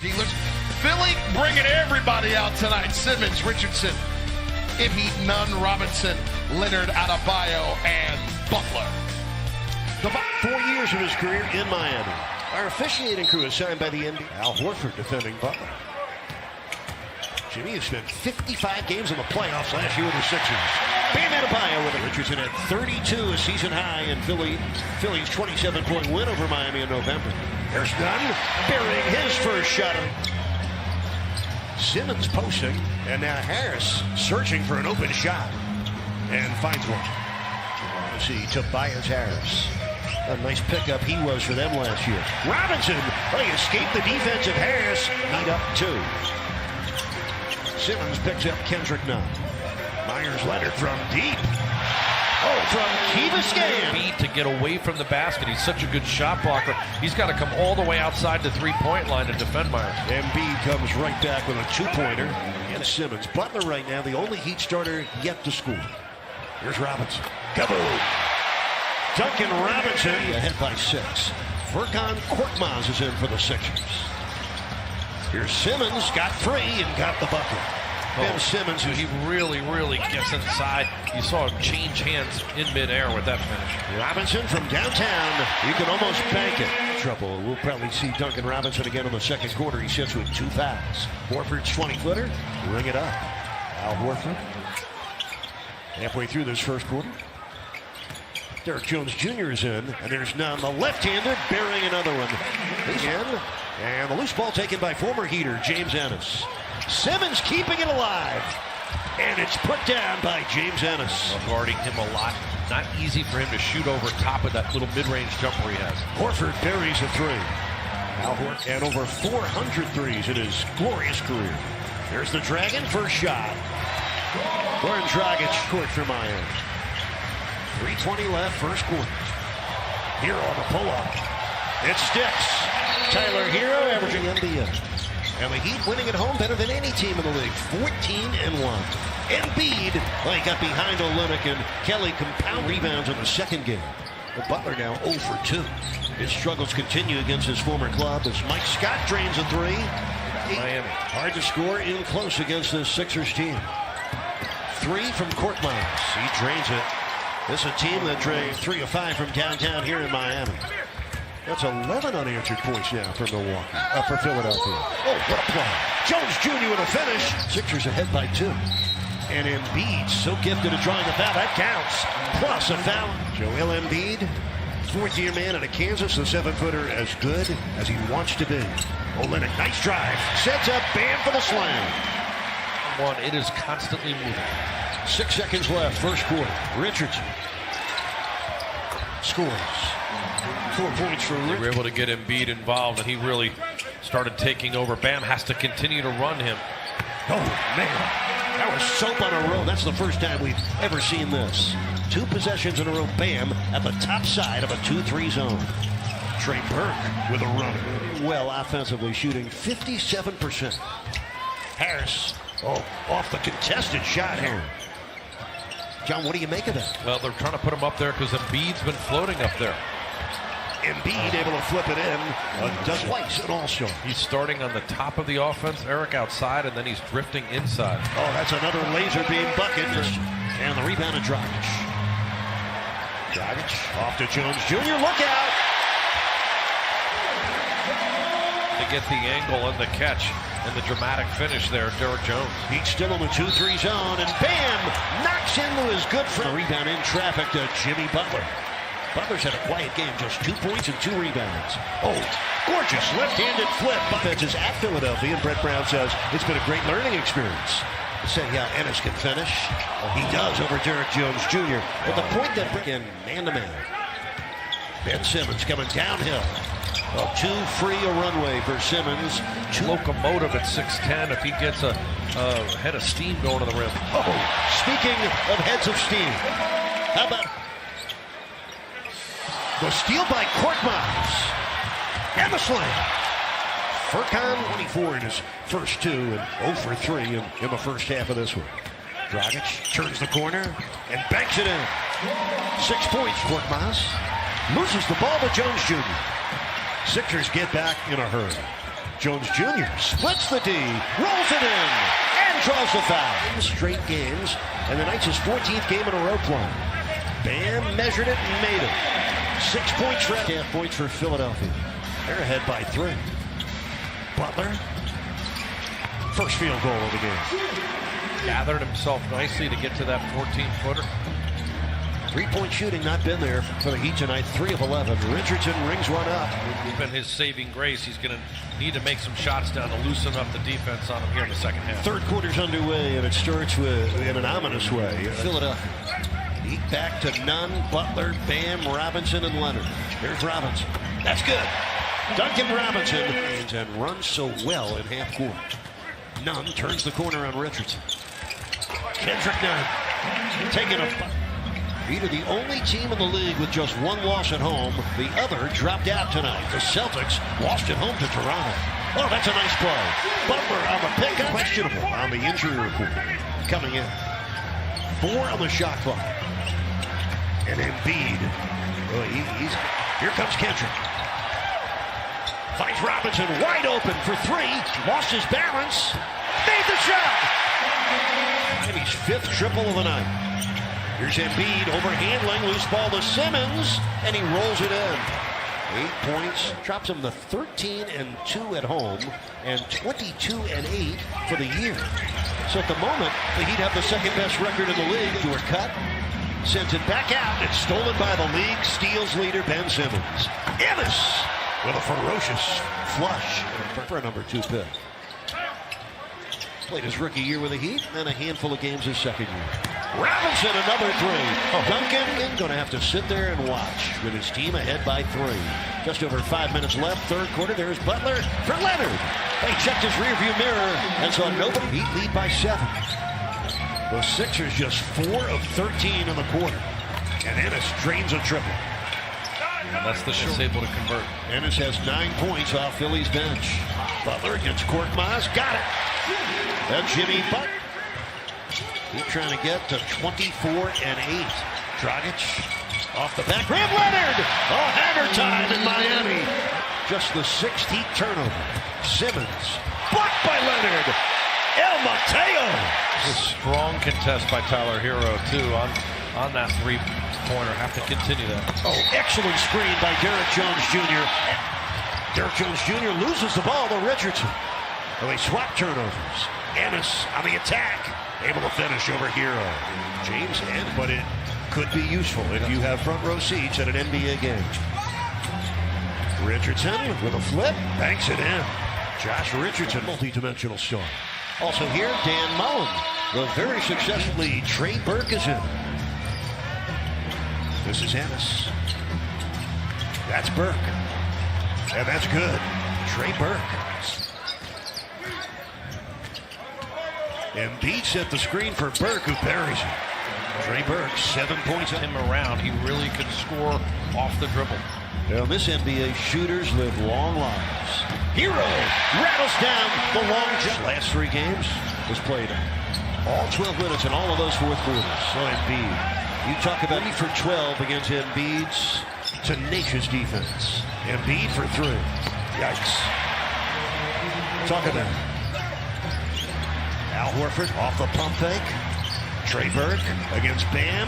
Steelers. Philly bringing everybody out tonight. Simmons, Richardson, Embiid, Nunn, Robinson, Leonard, Adebayo, and Butler. About 4 years of his career in Miami. Our officiating crew is signed by the NBA. Al Horford defending Butler. Jimmy has spent 55 games in the playoffs last year with the Sixers. Bam Adebayo with it. Richardson at 32, a season high in Philly's 27-point win over Miami in November. There's Nunn burying his first shot. Simmons posting, and now Harris searching for an open shot and finds one. You see Tobias Harris. A nice pickup he was for them last year. Robinson, he escaped the defense of Harris. Lead up two. Simmons picks up Kendrick Nunn. Leonard from deep. Oh, from Key Biscayne. Embiid to get away from the basket. He's such a good shot blocker. He's got to come all the way outside the three-point line to defend Myers. Embiid comes right back with a two-pointer. And Simmons. Butler right now, the only Heat starter yet to score. Here's Robinson. Kaboom! Duncan Robinson ahead by 6. Furkan Korkmaz is in for the Sixers. Here's Simmons, got free and got the bucket. Ben Simmons, he really gets inside. You saw him change hands in midair with that finish. Robinson from downtown. You can almost bank it. Trouble. We'll probably see Duncan Robinson again in the second quarter. He sits with 2 fouls. Horford's 20-footer. Ring it up. Al Horford. Halfway through this first quarter. Derek Jones Jr. is in, and there's Nunn, the left-hander, burying another one. Again, and the loose ball taken by former Heater, James Ennis. Simmons keeping it alive, and it's put down by James Ennis. Guarding him a lot. Not easy for him to shoot over top of that little mid-range jumper he has. Horford buries a 3. Al Horford, and over 400 threes in his glorious career. There's the Dragon, first shot. Goran Dragic court for Miami. 3:20 left, first quarter. Herro on the pull-up. It sticks. Tyler Herro averaging NBA. And the Heat winning at home better than any team in the league. 14-1. Embiid, he got behind Olynyk, and Kelly compound rebounds in the second game. But Butler now 0 for 2. His struggles continue against his former club as Mike Scott drains a 3. Miami. Hard to score in close against this Sixers team. 3 from Korkmaz. He drains it. This is a team that drained 3 of 5 from downtown here in Miami. That's 11 unanswered points now for Milwaukee, for Philadelphia. Oh, what a play. Jones Jr. with a finish. Sixers ahead by 2. And Embiid, so gifted at drawing the foul. That counts. Plus a foul. Joel Embiid, 4th-year man out of Kansas, the 7-footer as good as he wants to be. Olynyk, nice drive. Sets up, bam for the slam. It is constantly moving. 6 seconds left, first quarter. Richardson scores. 4 points for Richardson. They were able to get Embiid involved, and he really started taking over. Bam has to continue to run him. Oh, man. That was soap on a roll. That's the first time we've ever seen this. 2 possessions in a row. Bam at the top side of a 2-3 zone. Trey Burke with a runner. Well, offensively shooting 57%. Harris, off the contested shot here. John, what do you make of that? Well, they're trying to put him up there because Embiid's been floating up there. Embiid able to flip it in twice an all-star. He's starting on the top of the offense, Eric outside, and then he's drifting inside. Oh, that's another laser beam bucket. And the rebound to Dragic. Dragic off to Jones Jr. Look out! To get the angle and the catch and the dramatic finish there, Derek Jones. He's still in the 2-3 zone, and bam! Knocks into his good friend. A rebound in traffic to Jimmy Butler. Butler's had a quiet game, just 2 points and 2 rebounds. Oh, gorgeous left-handed flip. Defense is at Philadelphia, and Brett Brown says it's been a great learning experience. Saying how Ennis can finish. He does over Derek Jones Jr. But the point that in man-to-man. Ben Simmons coming downhill. Too free a runway for Simmons. Locomotive at 6'10". If he gets a head of steam going to the rim. Oh, speaking of heads of steam, how about the steal by Korkmaz and the slam. Furkan 24 in his first 2 and 0 for 3 in the first half of this one. Dragic turns the corner and banks it in. 6 points, Korkmaz. Loses the ball to Jones Jr. Sixers get back in a hurry. Jones Jr. splits the D, rolls it in, and draws the foul. Straight games, and the Knights' 14th game in a row playing. Bam measured it and made it. 6 points for half points for Philadelphia. They're ahead by 3. Butler, first field goal of the game. Gathered himself nicely to get to that 14-footer. 3-point shooting not been there for the Heat tonight. 3 of 11. Richardson rings one up. It's been his saving grace. He's going to need to make some shots down to loosen up the defense on him here in the second half. Third quarter's underway, and it starts in an ominous way. Philadelphia. Heat back to Nunn, Butler, Bam, Robinson, and Leonard. Here's Robinson. That's good. Duncan Robinson and runs so well in half court. Nunn turns the corner on Richardson. Kendrick Nunn taking a... Heat are the only team in the league with just 1 loss at home. The other dropped out tonight. The Celtics lost at home to Toronto. Oh, that's a nice play. Butler on the pick, questionable on the injury report. Coming in. 4 on the shot clock. And Embiid. Oh, here comes Kendrick. Finds Robinson wide open for 3. Lost his balance. Made the shot. And he's 5th triple of the night. Here's Embiid overhandling, loose ball to Simmons, and he rolls it in. 8 points, drops him to 13-2 at home, and 22-8 for the year. So at the moment, the Heat have the second best record in the league. To a cut, sends it back out. It's stolen by the league steals leader Ben Simmons. Ennis with a ferocious flush for a number 2 pick. Played his rookie year with the Heat, and a handful of games his second year. Robinson, another 3. Duncan going to have to sit there and watch with his team ahead by 3. Just over 5 minutes left, third quarter. There's Butler for Leonard. They checked his rearview mirror and saw nobody. Heat lead by 7. The Sixers just 4 of 13 in the quarter. And Ennis drains a triple. And that's the shot able to convert. Ennis has 9 points off Philly's bench. Butler against Korkmaz. Got it. And Jimmy Butler. He's trying to get to 24-8. Dragic off the back rim. Leonard! Oh, hammer time in Miami. Just the 6th Heat turnover. Simmons. Blocked by Leonard. El Mateo. A strong contest by Tyler Herro, too, on that 3-pointer. Have to continue that. Oh, excellent screen by Derrick Jones Jr. Derrick Jones Jr. loses the ball to Richardson. Oh, they swap turnovers. Ennis on the attack. Able to finish over Herro. James and, but it could be useful if you have front row seats at an NBA game. Richardson with a flip, banks it in. Josh Richardson, multi-dimensional star. Also here, Dan Malone. The very successfully Trey Burke is in. This is Ennis. That's Burke. And that's good. Trey Burke. Embiid set the screen for Burke, who buries it. Trey Burke, 7 points. Him around, he really could score off the dribble. Now this NBA, shooters live long lives. Herro rattles down the long jump. Last 3 games was played all 12 minutes in all of those fourth quarters. So Embiid, you talk about 8 for 12 against Embiid's tenacious defense. Embiid for 3. Yikes. Talk about it. Al Horford off the pump fake. Trey Burke against Bam.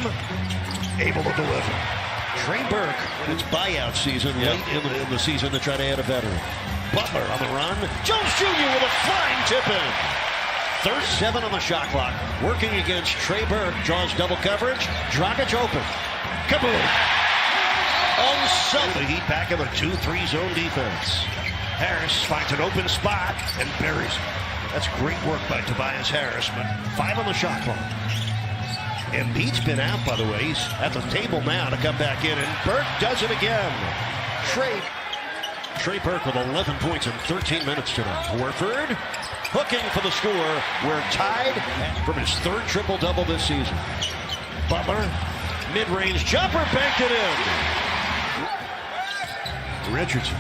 Able to deliver. Trey Burke, it's buyout season late in the season to try to add a veteran. Butler on the run. Jones Jr. with a flying tip in. Third 7 on the shot clock. Working against Trey Burke. Draws double coverage. Dragic open. Kaboom. The Heat back in a 2-3 zone defense. Harris finds an open spot and buries it. That's great work by Tobias Harris, but 5 on the shot clock. Embiid's been out, by the way. He's at the table now to come back in, and Burke does it again. Trey Burke with 11 points in 13 minutes tonight. Horford hooking for the score. We're tied from his 3rd triple-double this season. Butler, mid-range jumper, banked it in. Richardson.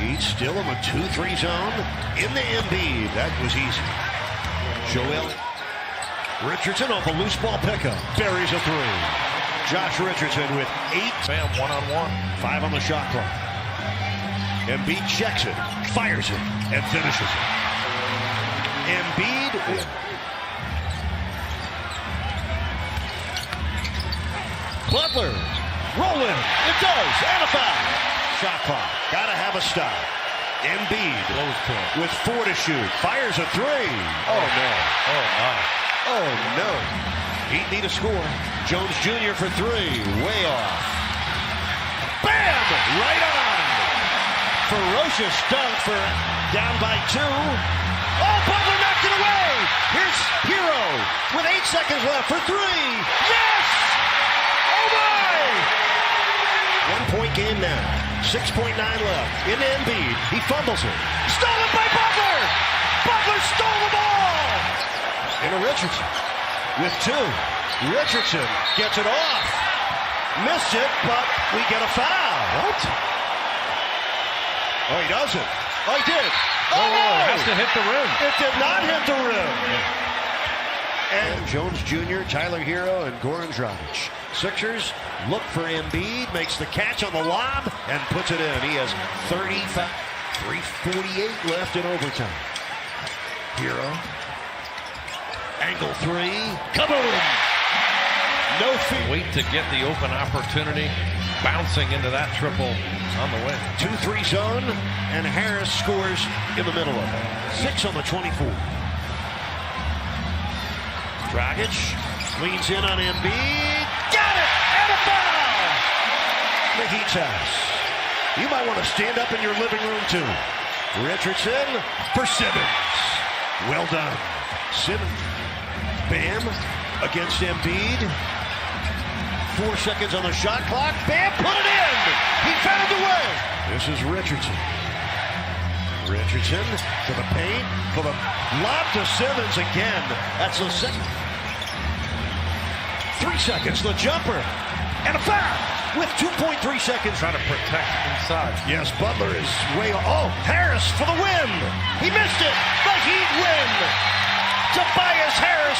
He's still in the 2-3 zone. In the Embiid. That was easy. Joel Richardson off a loose ball pickup. Buries a 3. Josh Richardson with 8. Bam, 1-on-1. 5 on the shot clock. Embiid checks it, fires it, and finishes it. Embiid. Butler. Rolling. It does. And a foul. Shot clock. Gotta have a stop. Embiid with 4 to shoot. Fires a 3. Oh, no. Oh, my. Oh, no. He'd need a score. Jones Jr. for 3. Way off. Bam! Right on. Ferocious dunk for down by 2. Oh, Butler knocked it away. Here's Herro with 8 seconds left for 3. Yes! Oh, my! 1-point game now. 6.9 left. Into Embiid. He fumbles it. Stolen by Butler! Butler stole the ball! Into Richardson with 2. Richardson gets it off. Missed it, but we get a foul. What? Oh, he doesn't. Oh, he did. Oh, no! It has to hit the rim. It did not hit the rim. And Jones Jr., Tyler Herro, and Goran Dragic. Sixers look for Embiid, makes the catch on the lob, and puts it in. He has 35, 3:48 left in overtime. Herro. Angle 3. Kaboom! No feet. Wait to get the open opportunity. Bouncing into that triple on the way. 2-3 zone, and Harris scores in the middle of it. 6 on the 24. Dragic leans in on Embiid. Got it! And a foul! The Heat's house. You might want to stand up in your living room, too. Richardson for Simmons. Well done. Simmons. Bam against Embiid. 4 seconds on the shot clock. Bam, put it in! He found a way! This is Richardson. Richardson to the paint, for the lob to Simmons again. That's the second. 3 seconds, the jumper, and a foul with 2.3 seconds. Trying to protect inside. Yes, Butler is way off. Oh, Harris for the win. He missed it, but he'd win. Tobias Harris